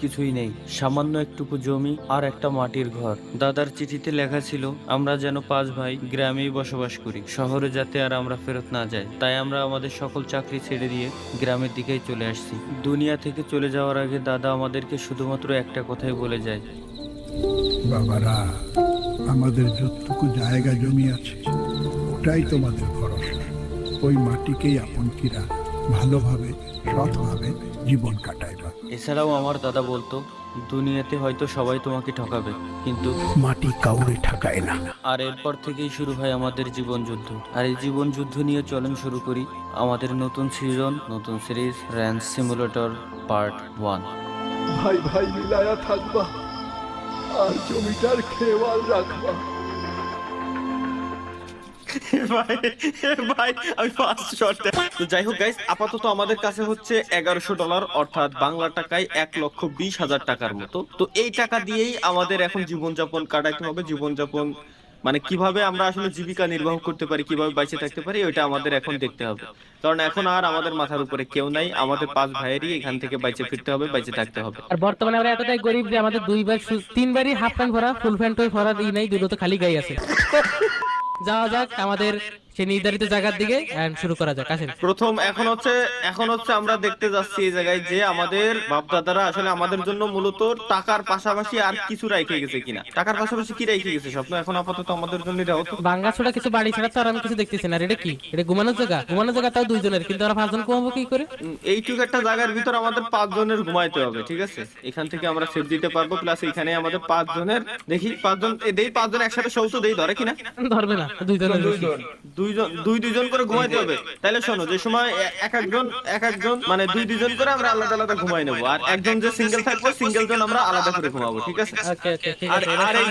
কিছুই নেই, সামান্য একটুকু জমি আর একটা মাটির ঘর। দাদার চিঠিতে লেখা ছিল আমরা যেন 5 ভাই গ্রামেই বসবাস করি, শহরে যাতে আর আমরা ফেরত না যাই। তাই আমরা আমাদের সকল চাকরি ছেড়ে দিয়ে গ্রামের দিকেই চলে আসছি। দুনিয়া থেকে চলে যাওয়ার আগে দাদা আমাদেরকে শুধুমাত্র একটা কথাই বলে যায়, বাবারা, আমাদের যতটুকু জায়গা জমি আছে ওটাই তোমাদের ভরসা। ওই মাটিকেই আপনকিরা ভালোভাবে সৎভাবে জীবন কাটাইবা। এছাড়াও আমার দাদা বলতো, দুনিয়াতে হয়তো সবাই তোমাকে ঠকাবে, কিন্তু মাটি কাউরে ঠকায় না। আর এরপর থেকেই শুরু হয় আমাদের জীবন যুদ্ধ। আর এই জীবন যুদ্ধ নিয়ে চলন শুরু করি আমাদের নতুন সিজন, নতুন সিরিজ র্যাঞ্চ সিমুলেটর পার্ট 1। ভাই ভাই মিলায়া থাকবা আর জমিটার খেয়াল রাখবা। ভাই ভাই আমি ফার্স্ট শট। তো যাই হোক গাইস, আপাতত আমাদের কাছে হচ্ছে $1100, অর্থাৎ বাংলা টাকায় 1,20,000 টাকার মতো। তো এই টাকা দিয়েই আমাদের এখন জীবনযাপন কাটাইতে হবে। জীবনযাপন মানে কিভাবে আমরা আসলে জীবিকা নির্বাহ করতে পারি, কিভাবে বেঁচে থাকতে পারি, ওইটা আমাদের এখন দেখতে হবে। কারণ এখন আর আমাদের মাথার উপরে কেউ নাই, আমাদের 5 ভাইয়েরই এখান থেকে বেঁচে ফিরতে হবে, বেঁচে থাকতে হবে। আর বর্তমানে আমরা এতটাই গরিব যে আমাদের দুইবার তিনবারই হাফ প্যান্ট ভরা, ফুল প্যান্ট ভরা ই নাই, দুটো তো খালি গায়ে আছে। যাওয়া যাক আমাদের সেই নির্ধারিত জায়গার দিকে and শুরু করা যাক, আসেন। প্রথম এখন হচ্ছে আমরা দেখতে যাচ্ছি এই জায়গায় যে আমাদের বাপ দাদারা আসলে আমাদের জন্য মূলত টাকার পাশাপাশি আর কিছু রেখে গেছে কিনা। টাকার পাশাপাশি কি রেখে গেছে স্বপ্ন, এখন আপাতত আমাদের জন্য এটা হতো। বাঙ্গা ছোড়া কিছু বাড়ি ছাড়া তো আর আমি কিছু দেখতেছি না। এটা কি? এটা ঘুমানোর জায়গা? ঘুমানোর জায়গা তাও দুইজনের, কিন্তু আমরা 5 জন ঘুমাবো কি করে? এইটুকু একটা জায়গার ভিতর আমাদের 5 জনের ঘুমাইতে হবে, ঠিক আছে? এখান থেকে আমরা সেফ দিতে পারবো, প্লাস এখানে আমাদের 5 জনের দেখি 5 জন দেই, 5 জন একসাথে শৌচ দেই, ধরে কিনা? ধরবে না, দুইজনের বেশি। দুইজন করে ঘুমাইতে হবে। তাহলে শোনো, যে সময় এক একজন মানে দুইজন করে আমরা আলাদা আলাদা ঘুমাই নেবো, আর একজন যে সিঙ্গেল থাকবো সিঙ্গেল জন আমরা আলাদা করে ঘুমাবো, ঠিক আছে? ওকে ওকে, ঠিক আর আছে। আর এই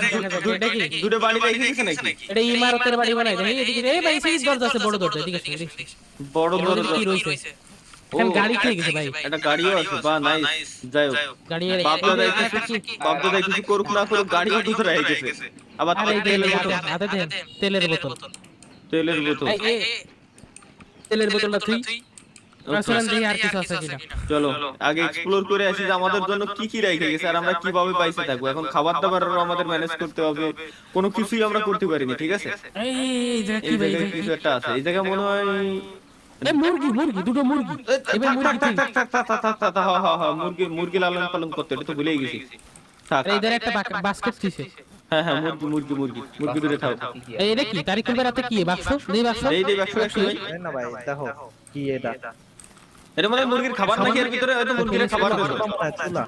এটা কি? দুটো বাড়ি রেখে গেছে নাকি? এটা ইমারতের বাড়ি বানাই দেখি। এদিকে এই ভাই সেই দরজা আছে, বড় দরজা, ঠিক আছে? এদিকে বড় বড় কি রইছে? এখানে গাড়ি খেয়ে গেছে ভাই। একটা গাড়িও আছে, বা নাইস। যাই হোক, গাড়ি বাপদাদা কিছু করুক না করুক, গাড়িও দুটো রেখে গেছে। আবার আরে তেলের বোতল, হাতে দেন তেলের বোতল। তেলের বোতল। তেলের বোতলটা তুই আসলে দেখি আর কিছু আছে কিনা। চলো আগে এক্সপ্লোর করে আসি যে আমাদের জন্য কি কি রেখে গেছে আর আমরা কিভাবে বাইসে থাকবো। এখন খাবার দাবারও আমাদের ম্যানেজ করতে হবে, কোনো কিছুই আমরা করতে পারিনি, ঠিক আছে? এই জায়গা কি এই ভাই? জায়গায় কিছু একটা আছে, এই জায়গায় মনে হয় এই মুরগি মুরগি, দুটো মুরগি। এবার মুরগি তুই। মুরগি লালন পালন করতে, এটা তো ভুলেই গেছি। থাক, এই ধরে একটা বাস্কেট দিছে। হ্যাঁ মুরগি দূরে থাক। এই এটা কি? তারিকুল ভাই রাতে কি বাক্স? দেই বাক্স। এই বাক্স রাখছি ভাই। না ভাই দেখো কি এটা এটা মানে মুরগির খাবার নাকি এর ভিতরে? হয়তো মুরগির খাবার দেবো। চুলা